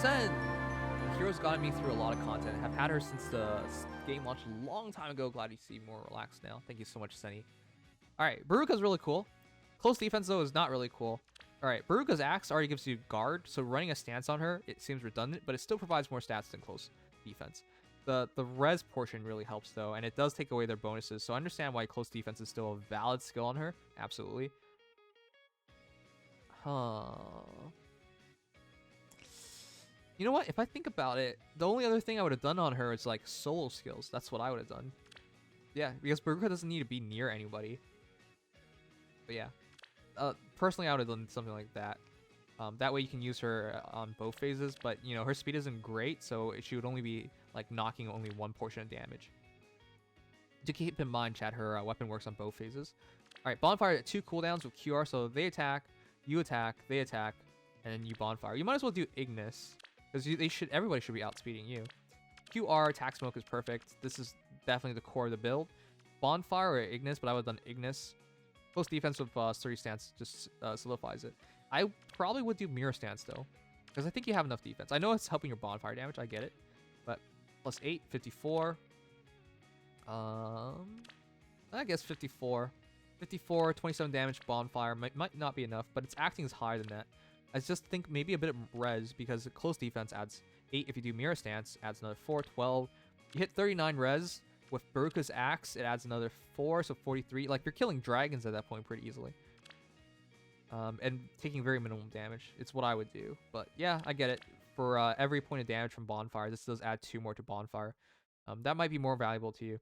Sen! Heroes gotten me through a lot of content. Have had her since the game launched a long time ago. Glad you seem more relaxed now. Thank you so much, Senny. Alright, Beruka's really cool. Close defense, though, is not really cool. Alright, Beruka's axe already gives you guard, so running a stance on her, it seems redundant, but it still provides more stats than close defense. The res portion really helps, though, and it does take away their bonuses, so I understand why close defense is still a valid skill on her. Absolutely. You know what? If I think about it, the only other thing I would have done on her is, like, solo skills. That's what I would have done. Yeah, because Beruka doesn't need to be near anybody. But yeah. Personally, I would have done something like that. That way you can use her on both phases, but, you know, her speed isn't great, so she would only be, like, knocking only one portion of damage. To keep in mind, chat, her weapon works on both phases. Alright, Bonfire at 2 cooldowns with QR, so they attack, you attack, they attack, and then you Bonfire. You might as well do Ignis, because everybody should be outspeeding you. QR attack smoke is perfect. This is definitely the core of the build. Bonfire or Ignis, but I would have done Ignis. Close defense with sturdy stance just solidifies it. I probably would do mirror stance though, because I think you have enough defense. I know it's helping your bonfire damage, I get it, but plus 8, 54. I guess 54. 54, 27 damage bonfire might not be enough, but its acting is higher than that. I just think maybe a bit of res, because close defense adds 8. If you do mirror stance, adds another 4, 12. You hit 39 res. With Beruka's axe, it adds another 4, so 43. Like, you're killing dragons at that point pretty easily. And taking very minimum damage. It's what I would do. But yeah, I get it. For every point of damage from Bonfire, this does add 2 more to Bonfire. That might be more valuable to you.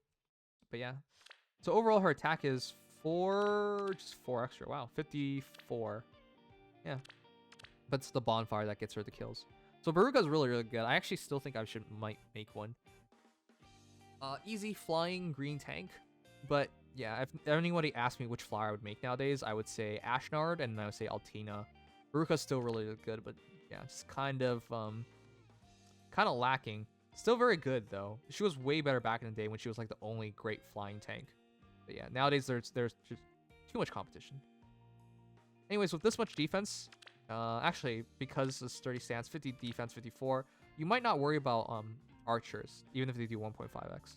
But yeah. So overall, her attack is 4... just 4 extra. Wow, 54. Yeah. But it's the Bonfire that gets her the kills. So Beruka's really, really good. I actually still think I might make one. Easy flying green tank, but yeah, if anybody asked me which flyer I would make nowadays, I would say Ashnard and I would say Altina. Beruka's still really good, but yeah, just kind of lacking. Still very good though. She was way better back in the day when she was like the only great flying tank. But yeah, nowadays there's just too much competition. Anyways, with this much defense, actually because the sturdy stance, 50 defense, 54, you might not worry about archers, even if they do 1.5x.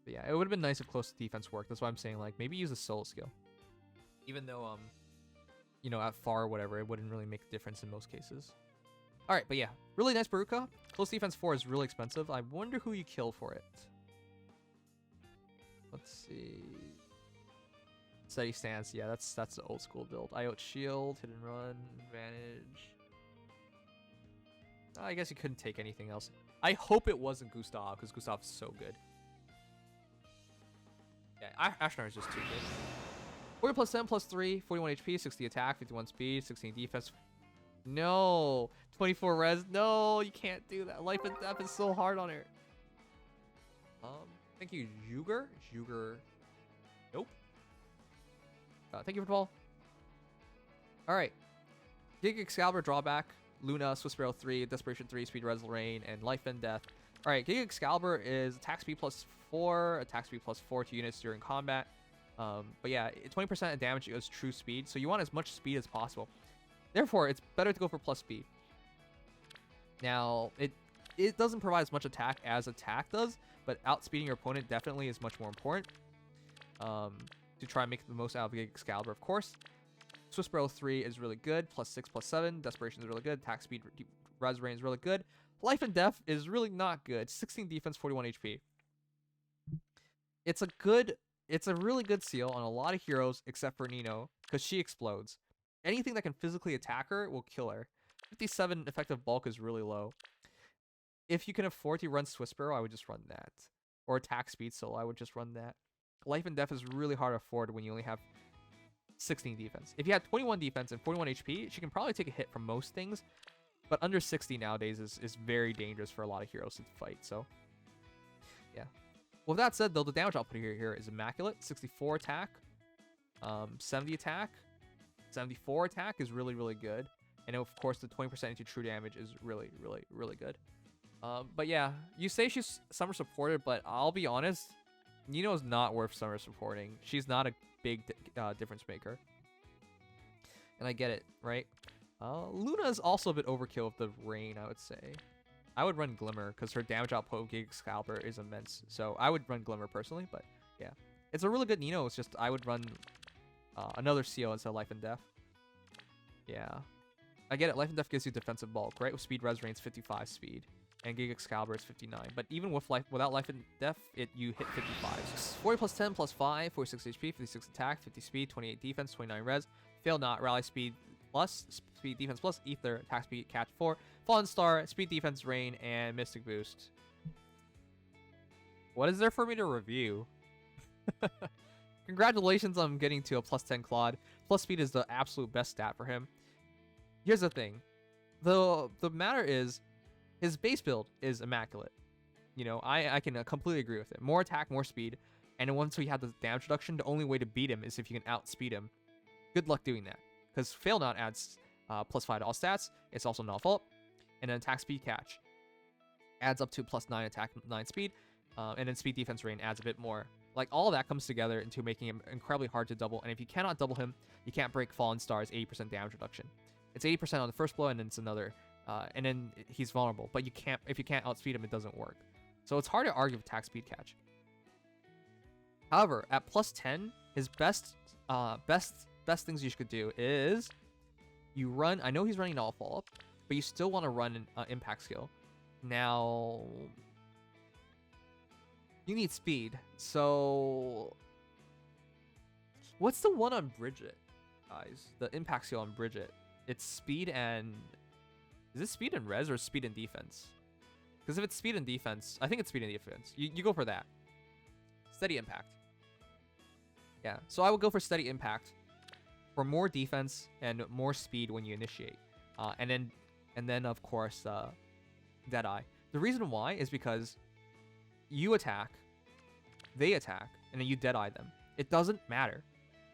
But yeah, it would have been nice if close defense worked. That's why I'm saying, like, maybe use a solo skill. Even though, you know, at far or whatever, it wouldn't really make a difference in most cases. Alright, but yeah, really nice Beruka. Close defense 4 is really expensive. I wonder who you kill for it. Let's see. Steady stance, yeah, that's the old school build. IOT shield, hit and run, advantage. I guess you couldn't take anything else. I hope it wasn't Gustav, because Gustav is so good. Yeah, Ashnard is just too good. 40 plus 10 plus 3, 41 HP, 60 attack, 51 speed, 16 defense. No! 24 res. No, you can't do that. Life and death is so hard on her. Thank you, Juger. Nope. Thank you for the ball. Alright. Gig Excalibur drawback. Luna, Swiss Barrel 3, Desperation 3, Speed Res Lorraine, and Life and Death. Alright, Gig Excalibur is attack speed plus 4, attack speed plus 4 to units during combat. But yeah, 20% of damage goes true speed, so you want as much speed as possible. Therefore, it's better to go for plus speed. Now, it doesn't provide as much attack as attack does, but outspeeding your opponent definitely is much more important. To try and make the most out of Gig Excalibur, of course. Swiss Barrel 3 is really good. Plus 6, plus 7. Desperation is really good. Attack speed, res range is really good. Life and Death is really not good. 16 defense, 41 HP. It's a really good seal on a lot of heroes except for Nino, because she explodes. Anything that can physically attack her will kill her. 57 effective bulk is really low. If you can afford to run Swiss Barrel, I would just run that. Or attack speed solo, I would just run that. Life and Death is really hard to afford when you only have 16 defense. If you had 21 defense and 41 HP, she can probably take a hit from most things, but under 60 nowadays is very dangerous for a lot of heroes to fight, so yeah. With that said, though, the damage output here is immaculate. 64 attack, 70 attack, 74 attack is really, really good, and of course the 20% into true damage is really, really, really good. But yeah, you say she's summer supported, but I'll be honest, Nino is not worth summer supporting. She's not a big difference maker. And I get it, right? Luna is also a bit overkill with the rain, I would say. I would run Glimmer because her damage output of Giga Excalibur is immense. So I would run Glimmer personally, but yeah. It's a really good Nino. It's just I would run another seal instead of Life and Death. Yeah. I get it. Life and Death gives you defensive bulk, right? With speed, res range 55 speed. And Giga Excalibur is 59. But even with without Life and Death, you hit 55. So 40 plus 10 plus 5, 46 HP, 56 attack, 50 speed, 28 defense, 29 res. Fail not, rally speed plus, speed defense plus, ether, attack speed, catch 4, fallen star, speed defense, rain, and mystic boost. What is there for me to review? Congratulations on getting to a plus 10 Claude. Plus speed is the absolute best stat for him. Here's the thing. The matter is, his base build is immaculate. You know, I can completely agree with it. More attack, more speed. And once we have the damage reduction, the only way to beat him is if you can outspeed him. Good luck doing that. Because Fail Not adds plus 5 to all stats. It's also not fault. And then attack speed catch adds up to plus 9 attack, 9 speed. And then speed defense rain adds a bit more. Like, all of that comes together into making him incredibly hard to double. And if you cannot double him, you can't break Fallen Star's 80% damage reduction. It's 80% on the first blow, and then it's another. And then he's vulnerable. But if you can't outspeed him, it doesn't work. So it's hard to argue with attack speed catch. However, at plus 10, his best things you could do is you run. I know he's running all follow up, but you still want to run an impact skill. Now, you need speed. So, what's the one on Bridget, guys? The impact skill on Bridget. It's speed and... Is it speed and res or speed and defense? Because if it's speed and defense, I think it's speed and defense. You go for that. Steady impact. Yeah, so I would go for steady impact for more defense and more speed when you initiate. And then of course, Deadeye. The reason why is because you attack, they attack, and then you Deadeye them. It doesn't matter.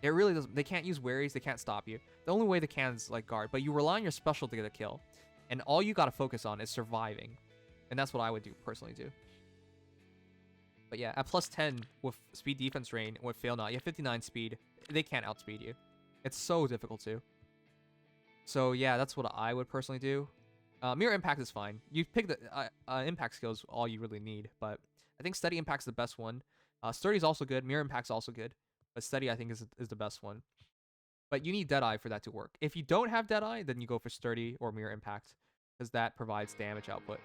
It really doesn't. They can't use worries. They can't stop you. The only way they can is like guard, but you rely on your special to get a kill. And all you got to focus on is surviving. And that's what I would personally do. But yeah, at plus 10 with speed defense rain, with Fail Not, you have 59 speed. They can't outspeed you. It's so difficult to. So yeah, that's what I would personally do. Mirror Impact is fine. You pick the impact skills, all you really need. But I think Steady Impact's the best one. Sturdy is also good. Mirror Impact's also good. But Steady, I think, is the best one. But you need Deadeye for that to work. If you don't have Deadeye, then you go for Sturdy or Mirror Impact, because that provides damage output.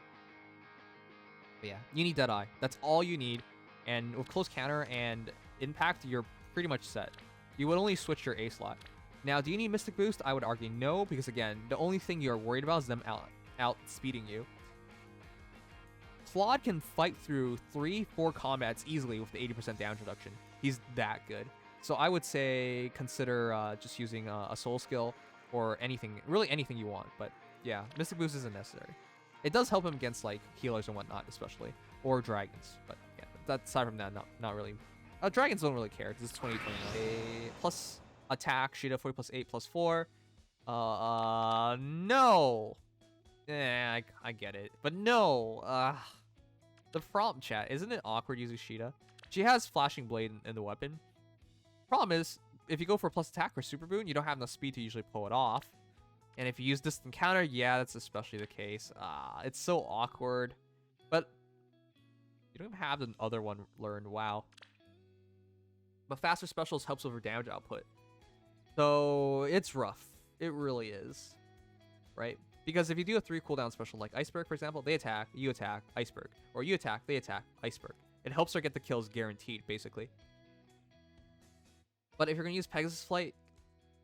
But yeah, you need Deadeye. That's all you need. And with Close Counter and Impact, you're pretty much set. You would only switch your A slot. Now, do you need Mystic Boost? I would argue no, because again, the only thing you're worried about is them outspeeding you. Claude can fight through 3-4 combats easily with the 80% damage reduction. He's that good. So I would say consider just using a soul skill or anything, really anything you want. But yeah, Mystic Boost isn't necessary. It does help him against like healers and whatnot, especially, or dragons. But yeah, aside from that, not really. Dragons don't really care. This is 2029. Plus attack, Sheeta 40 plus 8 plus 4. No. I get it, but no. The problem, chat, isn't it awkward using Sheeta? She has Flashing Blade in the weapon. Problem is, if you go for plus attack or super boon, you don't have enough speed to usually pull it off. And if you use distant counter, yeah, that's especially the case. It's so awkward. But you don't even have the other one learned. Wow. But faster specials helps over damage output. So it's rough. It really is. Right? Because if you do a 3 cooldown special like Iceberg, for example, they attack, you attack, Iceberg. Or you attack, they attack, Iceberg. It helps her get the kills guaranteed, basically. But if you're going to use Pegasus Flight,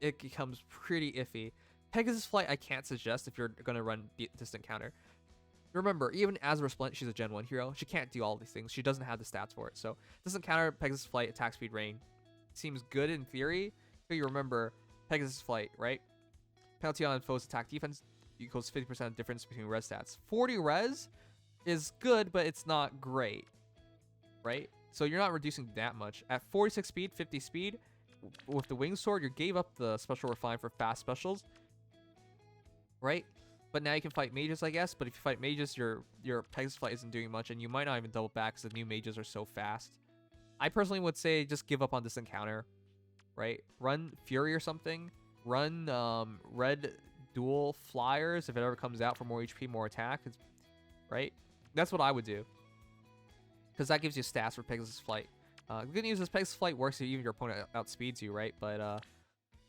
it becomes pretty iffy. Pegasus Flight I can't suggest if you're going to run distant counter. Remember, even Azur Splint, she's a Gen 1 hero. She can't do all these things. She doesn't have the stats for it. So distant counter, Pegasus Flight, attack speed, rain. Seems good in theory. But you remember, Pegasus Flight, right? Penalty on foe's attack defense equals 50% difference between res stats. 40 res is good, but it's not great, right? So you're not reducing that much. At 46 speed, 50 speed, with the wing sword, you gave up the special refine for fast specials, right? But now you can fight mages, I guess. But if you fight mages, your Pegasus Flight isn't doing much, and you might not even double back because the new mages are so fast. I personally would say just give up on this encounter, right? Run Fury or something. Run Red dual flyers if it ever comes out for more HP, more attack. Right? That's what I would do. Because that gives you stats for Pegasus Flight. The good news is Pegasus Flight works if even your opponent outspeeds you, right? But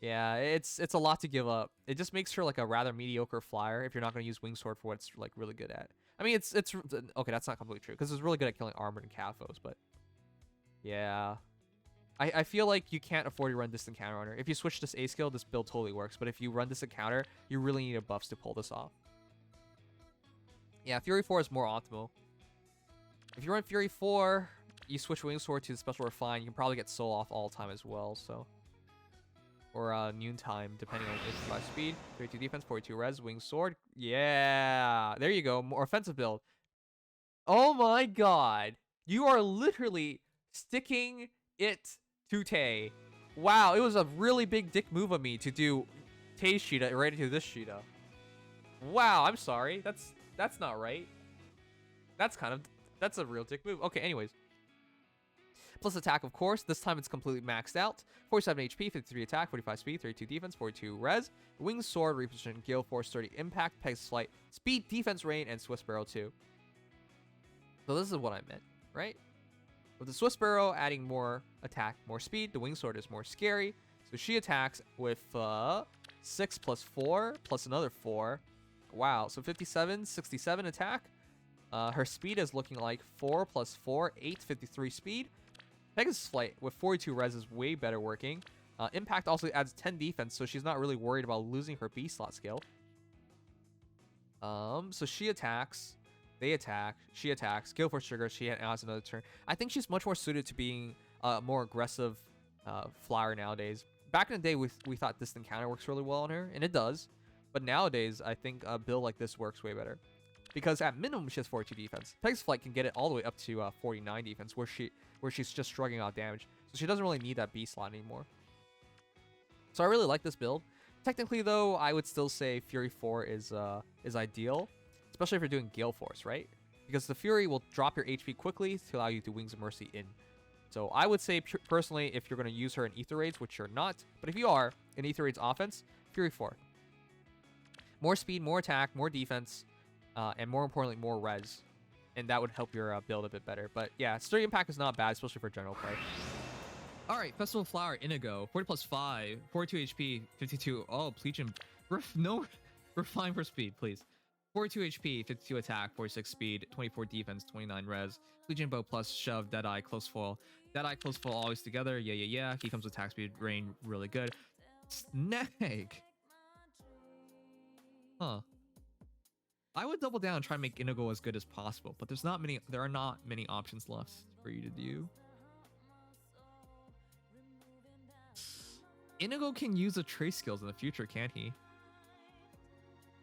yeah, it's a lot to give up. It just makes her like a rather mediocre flyer if you're not going to use Wing Sword for what it's like really good at. I mean, it's okay. That's not completely true because it's really good at killing armored and cav foes. But yeah, I feel like you can't afford to run distant counter on her. If you switch this A skill, this build totally works. But if you run distant counter, you really need a buffs to pull this off. Yeah, Fury 4 is more optimal. If you run Fury 4, you switch Wing Sword to the Special Refine, you can probably get Soul off all the time as well, so. Or Noontime, depending on 55 speed, 32 defense, 42 res, Wing Sword. Yeah, there you go, more offensive build. Oh my god. You are literally sticking it to Tay. Wow, it was a really big dick move of me to do Tay's Sheeta right into this Sheeta. Wow, I'm sorry. That's not right. That's a real dick move. Okay, anyways. Plus attack, of course. This time it's completely maxed out. 47 HP, 53 attack, 45 speed, 32 defense, 42 res. Wing Sword, reposition, Gale Force, 30 impact, Pegasus Flight, speed, defense, rain, and Swiss Barrel 2. So this is what I meant, right? With the Swiss Barrel adding more attack, more speed, the Wing Sword is more scary. So she attacks with 6 plus 4 plus another 4. Wow, so 57, 67 attack. Her speed is looking like 4 plus 4, 8, 53 speed. Pegasus Flight with 42 res is way better working. Impact also adds 10 defense, so she's not really worried about losing her B slot skill. So she attacks, they attack, she attacks, Gale Force trigger, she adds another turn. I think she's much more suited to being a more aggressive flyer nowadays. Back in the day, we thought distant counter works really well on her, and it does. But nowadays, I think a build like this works way better. Because at minimum, she has 42 defense. Pegasus Flight can get it all the way up to 49 defense, where she's just shrugging out damage. So she doesn't really need that B slot anymore. So I really like this build. Technically, though, I would still say Fury 4 is ideal, especially if you're doing Gale Force, right? Because the Fury will drop your HP quickly to allow you to Wings of Mercy in. So I would say, personally, if you're going to use her in Ether Raids, which you're not, but if you are, in Ether Raids offense, Fury 4. More speed, more attack, more defense, and more importantly, more res. And that would help your build a bit better. But yeah, sturdy impact is not bad, especially for general play. Alright, Festival Flower, Inigo. 40 plus 5, 42 HP, 52. Oh, Plegian. No, refine for speed, please. 42 HP, 52 attack, 46 speed, 24 defense, 29 res. Plegian Bow plus shove, Deadeye, close foil. Deadeye, close foil always together. Yeah. He comes with attack speed, rain, really good. Snag. Huh. I would double down and try and make Inigo as good as possible, but there are not many options left for you to do. Inigo can use the trace skills in the future, can't he?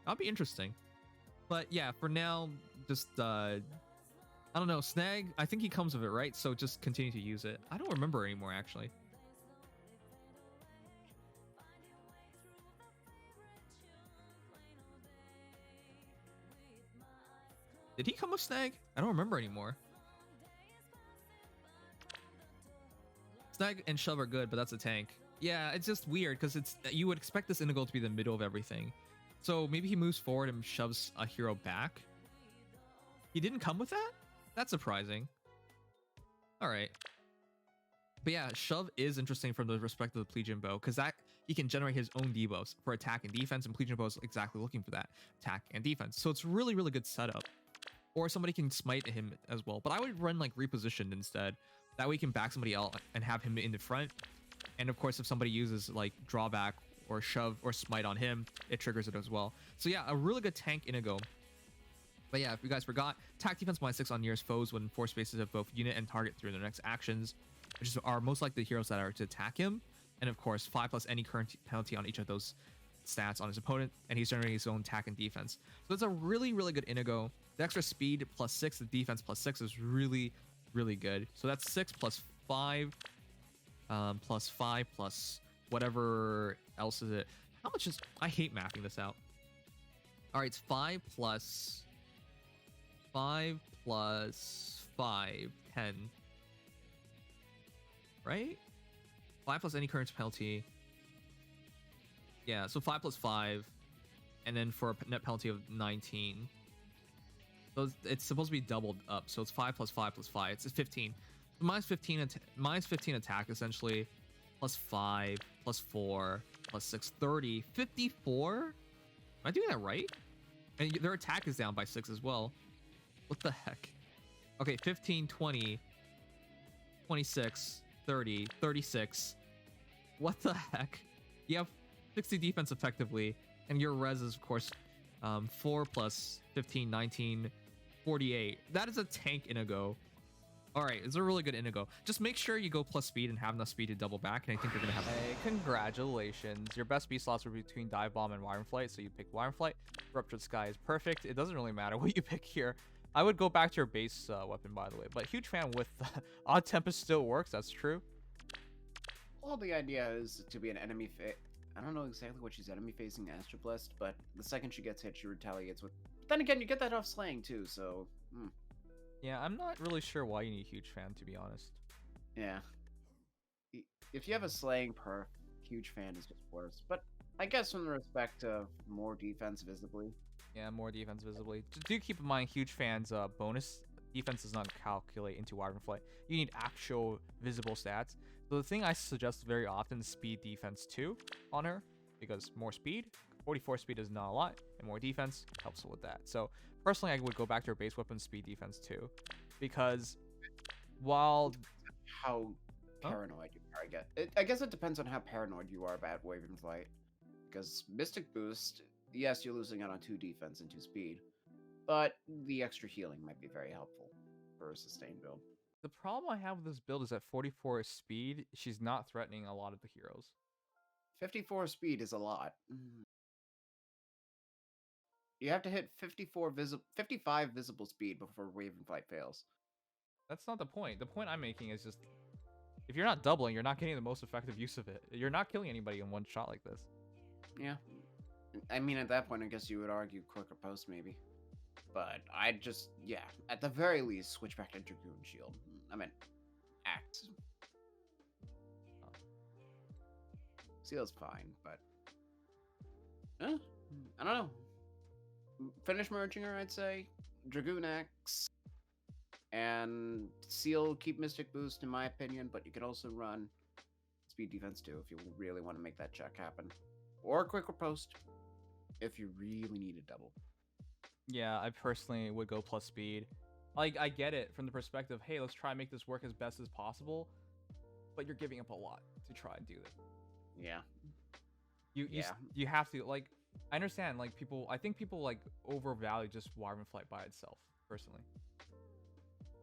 That'll be interesting. But yeah, for now, just I don't know, Snag, I think he comes with it, right? So just continue to use it. I don't remember anymore, actually. Did he come with Snag? I don't remember anymore. Snag and Shove are good, but that's a tank. Yeah, it's just weird because you would expect this Inigo to be the middle of everything. So maybe he moves forward and shoves a hero back. He didn't come with that? That's surprising. Alright. But yeah, Shove is interesting from the respect of the Plegian Bow, because that he can generate his own debuffs for attack and defense, and Plegian Bow is exactly looking for that. Attack and defense. So it's really, really good setup. Or somebody can smite him as well. But I would run like repositioned instead. That way you can back somebody else and have him in the front. And of course, if somebody uses like drawback or shove or smite on him, it triggers it as well. So yeah, a really good tank Inigo. But yeah, if you guys forgot, attack defense -6 on nearest foes when force spaces of both unit and target through their next actions, which are most likely the heroes that are to attack him. And of course, 5+ any current penalty on each of those stats on his opponent, and he's generating his own attack and defense. So it's a really, really good Inigo. The extra speed +6, the defense +6 is really, really good. So that's 6 plus 5, plus 5 plus whatever else is it. How much is... I hate mapping this out. All right, it's 5 plus 5 plus 5, 10. Right? 5 plus any current penalty. Yeah, so 5 plus 5. and then for a net penalty of 19. So it's supposed to be doubled up. So it's 5 plus 5 plus 5. It's 15. Minus 15 attack essentially, plus 5 plus 4 plus 6, 30, 54. Am I doing that right? And their attack is down by 6 as well. What the heck? Okay, 15, 20, 26, 30, 36. What the heck? You have 60 defense effectively, and your res is, of course, 4 plus 15, 19, 48. That is a tank Inigo. All right, it's a really good Inigo. Just make sure you go plus speed and have enough speed to double back, and I think you're gonna have. Hey, congratulations! Your best speed slots were between Dive Bomb and Wyvern Flight, so you picked Wyvern Flight. Ruptured Sky is perfect. It doesn't really matter what you pick here. I would go back to your base weapon, by the way. But huge fan with Odd Tempest still works. That's true. Well, the idea is to be an enemy. I don't know exactly what she's enemy facing Astro Blessed, but the second she gets hit, she retaliates with. But then again, you get that off slaying too, so. Yeah, I'm not really sure why you need huge fan, to be honest. Yeah. If you have a slaying perk, huge fan is just worse. But I guess from the respect of more defense visibly. Yeah, more defense visibly. Just do keep in mind, huge fan's bonus defense does not calculate into Wyvern Flight. You need actual visible stats. So the thing I suggest very often is speed defense 2 on her, because more speed, 44 speed is not a lot, and more defense helps with that. So personally, I would go back to her base weapon speed defense 2, because while how paranoid you are, I guess it depends on how paranoid you are about Wyvern Flight. Because Mystic Boost, yes, you're losing out on 2 defense and 2 speed, but the extra healing might be very helpful for a sustained build. the problem I have with this build is at 44 speed, she's not threatening a lot of the heroes. 54 speed is a lot. You have to hit 55 visible speed before Wyvern Flight fails. That's not the point. The point I'm making is just, if you're not doubling, you're not getting the most effective use of it. You're not killing anybody in one shot like this. Yeah. I mean, at that point, I guess you would argue quicker post, maybe. But I'd just, yeah, at the very least, switch back to Dragoon Shield. I mean, Axe. Seal's fine, but... I don't know. Finish merging her, I'd say. Dragoon Axe. And Seal, keep Mystic Boost, in my opinion, but you could also run Speed Defense too if you really want to make that check happen. Or quicker post if you really need a double. Yeah, I personally would go plus speed. Like, I get it from the perspective, hey, let's try and make this work as best as possible, but you're giving up a lot to try and do it. Yeah. You have to, like, I understand, like, I think people, like, overvalue just Wyvern Flight by itself, personally.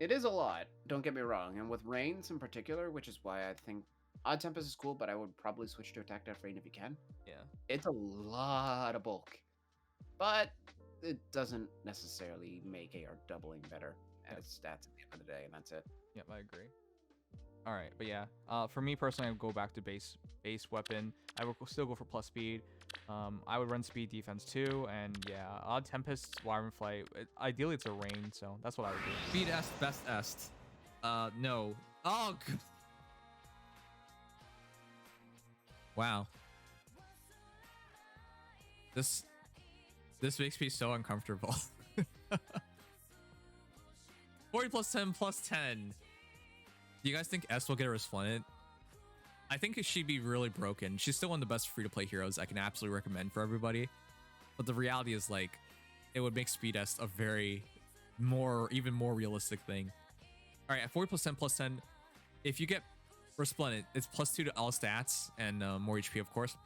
It is a lot, don't get me wrong, and with Reigns in particular, which is why I think Odd Tempest is cool, but I would probably switch to Attack Death Rain if you can. Yeah. It's a lot of bulk, but it doesn't necessarily make AR doubling better at its stats at the end of the day, and that's it. Yep, I agree. All right, but yeah, for me personally, I would go back to base weapon. I would still go for plus speed. I would run speed defense too, and yeah, Odd Tempest, Wyvern Flight. Ideally, it's a rain, so that's what I would do. Speed est, best est. No. Oh, wow. This makes me so uncomfortable. 40 plus 10 plus 10. Do you guys think S will get her resplendent? I think she'd be really broken. She's still one of the best free-to-play heroes I can absolutely recommend for everybody. But the reality is, like, it would make Speed S a even more realistic thing. All right, at 40 plus 10 plus 10, if you get resplendent, it's plus 2 to all stats and more HP, of course.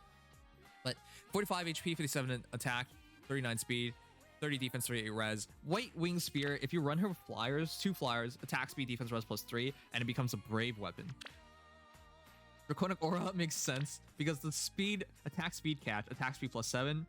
But 45 HP, 57 attack, 39 speed, 30 defense, 38 res. White Wing Spear, if you run her with flyers, 2 flyers, attack speed, defense, res plus 3, and it becomes a brave weapon. Draconic Aura makes sense because the speed, attack speed catch, attack speed plus 7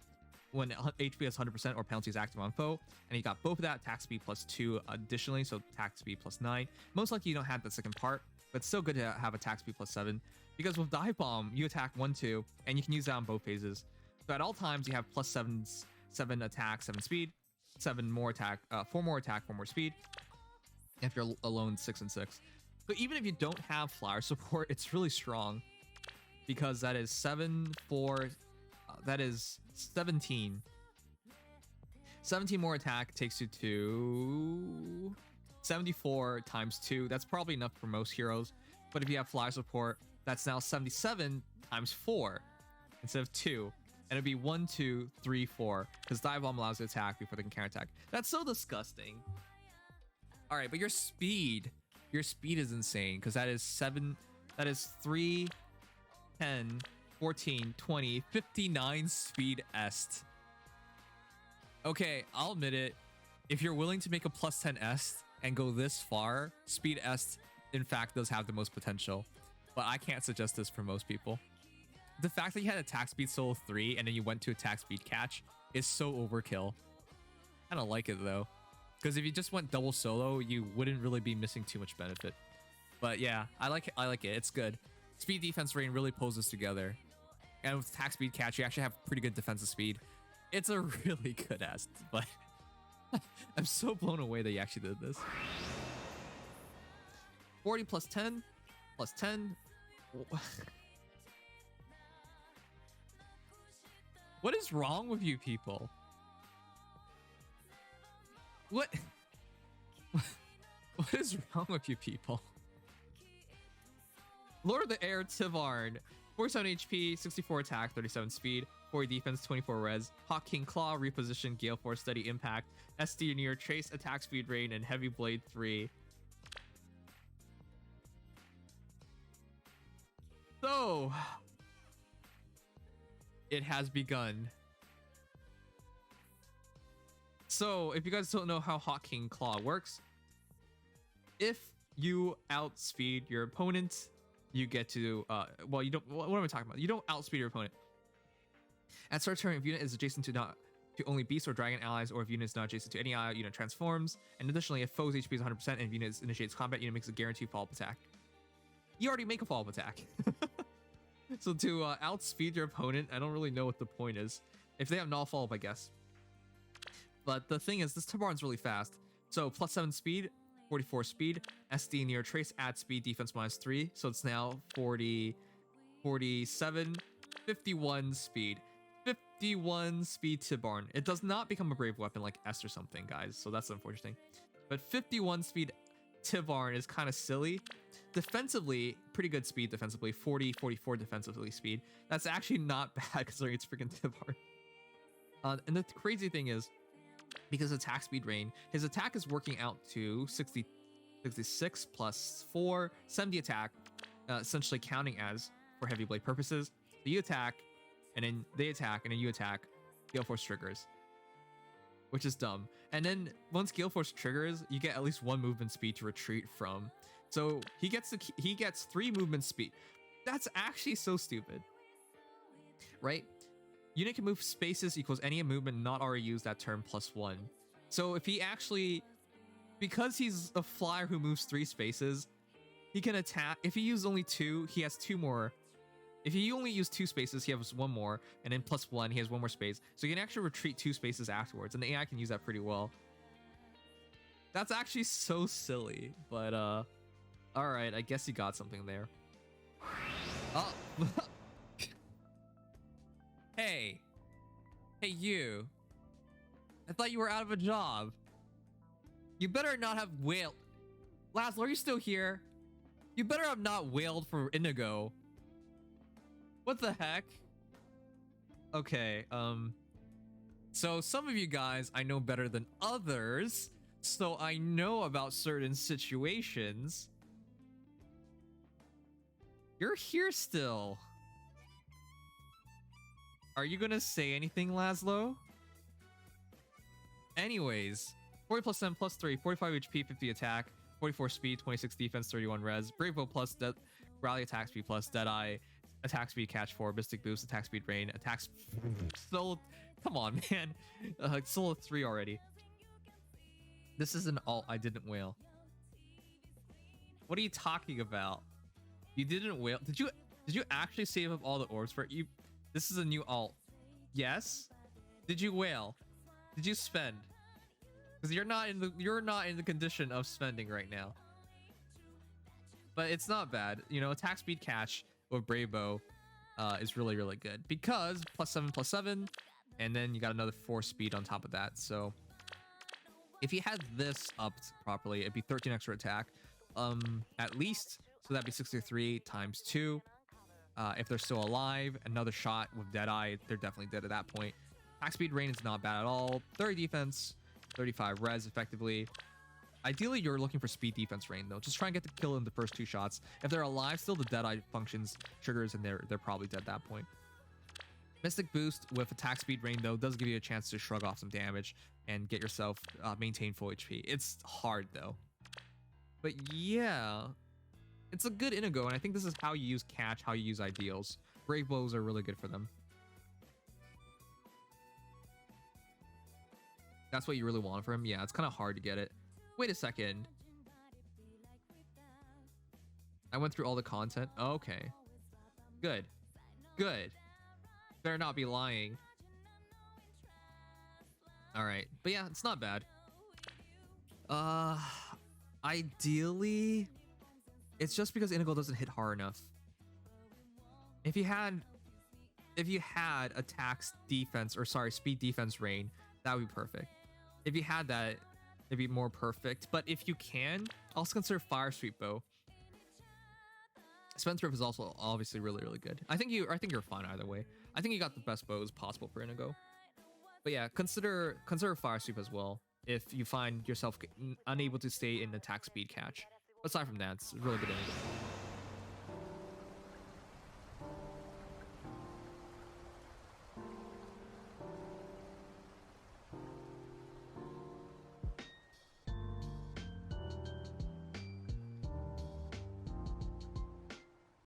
when HP is 100% or penalty is active on foe, and you got both of that, attack speed plus 2 additionally, so attack speed plus 9. Most likely you don't have the second part, but it's still good to have attack speed plus 7 because with Dive Bomb, you attack 1, 2, and you can use that on both phases. So at all times, you have plus 7 attack, 7 speed, 7 more attack, 4 more attack, 4 more speed. If you're alone, 6 and 6. But even if you don't have flyer support, it's really strong because that is 7, 4, that is 17 17 more attack takes you to 74 times 2. That's probably enough for most heroes. But if you have fly support, that's now 77 times 4 instead of 2. And it'd be 1, 2, 3, 4. Because Dive Bomb allows you to attack before they can counterattack. That's so disgusting. Alright, but your speed is insane. Because that is 3, 10, 14, 20, 59 speed est. Okay, I'll admit it. If you're willing to make a plus 10 est and go this far, speed est in fact does have the most potential. But I can't suggest this for most people. The fact that you had attack speed solo 3 and then you went to attack speed catch is so overkill. I don't like it though. Because if you just went double solo, you wouldn't really be missing too much benefit. But yeah, I like it. It's good. Speed defense rain really poses together. And with attack speed catch, you actually have pretty good defensive speed. It's a really good est, but I'm so blown away that you actually did this. 40 plus 10 plus 10. What is wrong with you people? What is wrong with you people? Lord of the Air Tibarn, 47 HP, 64 attack, 37 speed, 40 defense, 24 res. Hawk King Claw, reposition, Gale Force, steady impact, SD near trace, attack speed rain, and heavy blade 3. So it has begun. So if you guys don't know how Hawk King Claw works, if you outspeed your opponent, you get to well, you don't. What am I talking about? You don't outspeed your opponent. At start turn, if unit is adjacent to only beast or dragon allies, or if unit is not adjacent to any ally, unit transforms. And additionally, if foe's HP is 100% and if unit initiates combat, unit makes a guaranteed follow-up attack. You already make a follow-up attack. So to outspeed your opponent, I don't really know what the point is. If they have null follow-up, I guess. But the thing is, this Tibarn's really fast. So plus 7 speed, 44 speed, SD near trace, add speed, defense -3. So it's now 40, 47, 51 speed. 51 speed Tibarn. It does not become a brave weapon like S or something, guys. So that's the unfortunate thing. But 51 speed Tibarn is kind of silly. Defensively, pretty good speed defensively. 40, 44 defensively speed. That's actually not bad considering it's freaking Tibarn. And the crazy thing is, because attack speed rain, his attack is working out to 66 plus 4, 70 attack, essentially counting as for heavy blade purposes. So you attack, and then they attack, and then you attack. Gale Force triggers, which is dumb. And then once Gale Force triggers, you get at least 1 movement speed to retreat from. So he gets 3 movement speed. That's actually so stupid, right? Unit can move spaces equals any movement not already used that turn +1. So if he actually, because he's a flyer who moves 3 spaces, he can attack. If he uses only 2, he has 2 more. If he only used 2 spaces, he has 1 more, and then +1, he has 1 more space. So he can actually retreat 2 spaces afterwards, and the AI can use that pretty well. That's actually so silly, but all right, I guess you got something there. Oh. Hey you. I thought you were out of a job. You better not have wailed. Laszlo, are you still here? You better have not wailed for Inigo. What the heck? Okay, so some of you guys I know better than others, so I know about certain situations. You're here still. Are you gonna say anything, Laszlo? Anyways, 40 plus 10 plus 3, 45 HP, 50 attack, 44 speed, 26 defense, 31 res, Brave Bow plus rally attack speed plus Deadeye, attack speed catch 4, Mystic boost, attack speed rain, solo. Come on, man. Solo 3 already. This is an alt I didn't wail. What are you talking about? You didn't wail. Did you actually save up all the orbs for you? This is a new alt. Yes? Did you wail? Did you spend? Because you're not in the condition of spending right now. But it's not bad. You know, attack speed catch with Brave Bow is really, really good. Because +7 +7, and then you got another 4 speed on top of that. So if he had this upped properly, it'd be 13 extra attack, at least. So that'd be 63 times 2. If they're still alive, another shot with Deadeye, they're definitely dead at that point. Attack speed range is not bad at all. 30 defense, 35 res effectively. Ideally, you're looking for speed defense range though. Just try and get the kill in the first 2 shots. If they're alive still, the Deadeye functions, triggers, and they're probably dead at that point. Mystic boost with attack speed range though does give you a chance to shrug off some damage and get yourself maintain full HP. It's hard though. But yeah, it's a good Inigo, and I think this is how you use catch, how you use ideals. Brave bows are really good for them. That's what you really want for him? Yeah, it's kind of hard to get it. Wait a second. I went through all the content. Okay. Good. Good. Better not be lying. Alright. But yeah, it's not bad. Ideally, it's just because Inigo doesn't hit hard enough. If you had attacks defense, or sorry, speed defense rain, that would be perfect. If you had that, it'd be more perfect. But if you can, also consider Fire Sweep Bow. Spendthrift is also obviously really, really good. I think you're fine either way. I think you got the best bows possible for Inigo. But yeah, consider Fire Sweep as well if you find yourself unable to stay in attack speed catch. Aside from that, it's really good Inigo.